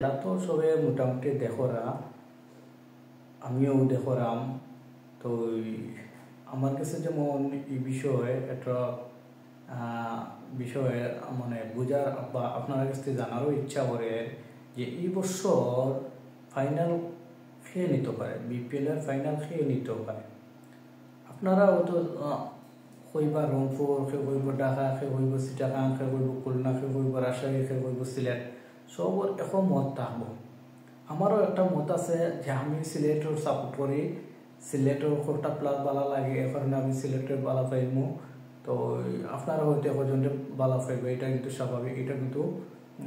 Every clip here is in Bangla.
এরা তো সবে মোটামুটি দেখরা, আমিও দেখরাম। তো আমার কাছে যেমন এই বিষয়ে একটা বিষয়ে মানে বোঝার বা আপনার কাছ থেকে জানারও ইচ্ছা করে যে এই বছর ফাইনাল খেয়ে নিতে পারে, বিপিএলের ফাইনাল খেয়ে নিতে পারে। আপনারা অত কইবা রংপুর, সে কইব ঢাকা, সে কইব চিটাগাং, সে কইব খুলনা, সে কইব রাজশাহী, সে কইব সিলেট, সবর এখন মত থাকবো। আমারও একটা মত আছে যে আমি সিলেটের সাপোর্ট করি, সিলেটের কোটা প্লাস বালা লাগে, এখন আমি সিলেটের বালা পাইমু। তো আপনারা হয়তো এখন বালা পাইবে, এটা কিন্তু স্বাভাবিক, এটা কিন্তু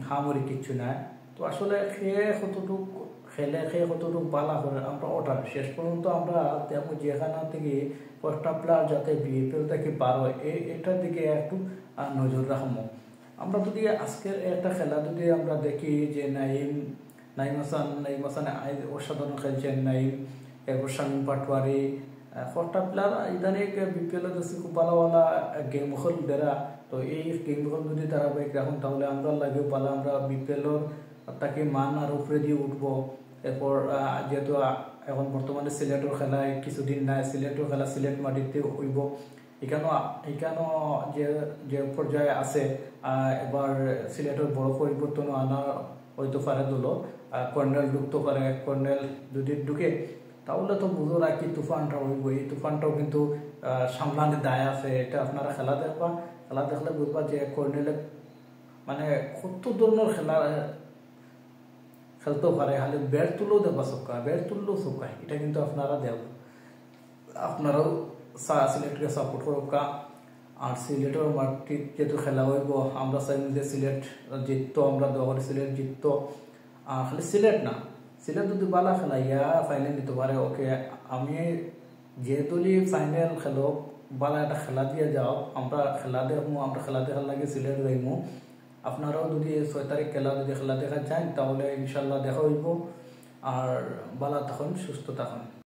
হামরি কিচ্ছু নাই। তো আসলে খেয়ে কতটুক খেলে খেয়ে কতটুক বালা করে আমরা ওটা শেষ পর্যন্ত আমরা তেমন যেখানে থেকে কোটা প্লাস যাতে বিএপিএল থেকে পার হয় এটার দিকে একটু নজর রাখবো। আমরা যদি আজকের একটা খেলা যদি আমরা দেখি যে নাইম হাসান অসাধারণ খেলছেন নাইম, এরপর শামীম পাটোয়ারি, কটা প্লেয়ার ইদানিং বিপিএল খুব ভালো ভালো গেম হল বেড়া। তো এই গেম হল যদি ধারাবাহিক রাখুন তাহলে আমরা লাগেও ভালো, আমরা বিপিএলর তাকে মান আর উপরে দিয়ে উঠবো। এরপর যেহেতু এখন বর্তমানে সিলেটের খেলায় কিছুদিন নাই, সিলেটের খেলা সিলেট মাটিতে হইব, এখানেও যে যে পর্যায়ে আছে এবার সিলেটের বড় পরিবর্তন আনা হইতে পারে দল, কর্নেল ঢুকতে পারে। কর্নেল যদি ঢুকে তাহলে তো বুঝো রাখি তুফানটা হইব, এই তুফানটাও কিন্তু সামলানোর দায় আছে। এটা আপনারা খেলা দেখলে বুঝবা যে কর্নেলে মানে কত ধরনের খেলা খেলতেও পারে, খালি ব্যাট তুললেও দেবা চক্কা, ব্যাট তুললেও চক্কা, এটা কিন্তু আপনারা দেব। আপনারাও সিলেটকে সাপোর্ট করুকা। আর সিলেটের মাঠটি যেহেতু খেলা হইব, আমরা চাইব যে সিলেট জিততো, আমরা দোয়া সিলেট জিততো। খালি সিলেট না, সিলেট যদি বালা খেলা ইয়া ফাইনাল দিতে পারে, ওকে আমি যেহেতু ফাইনাল খেলো বালা একটা খেলা দিয়ে যাও, আমরা খেলা দেখবো, আমরা খেলা দেখার লাগে সিলেট যাইমু। আপনারাও যদি 6 তারিখ যদি খেলা দেখা যায় তাহলে ইনশাল্লাহ দেখা হইব। আর বালা তখন সুস্থ থাকুন।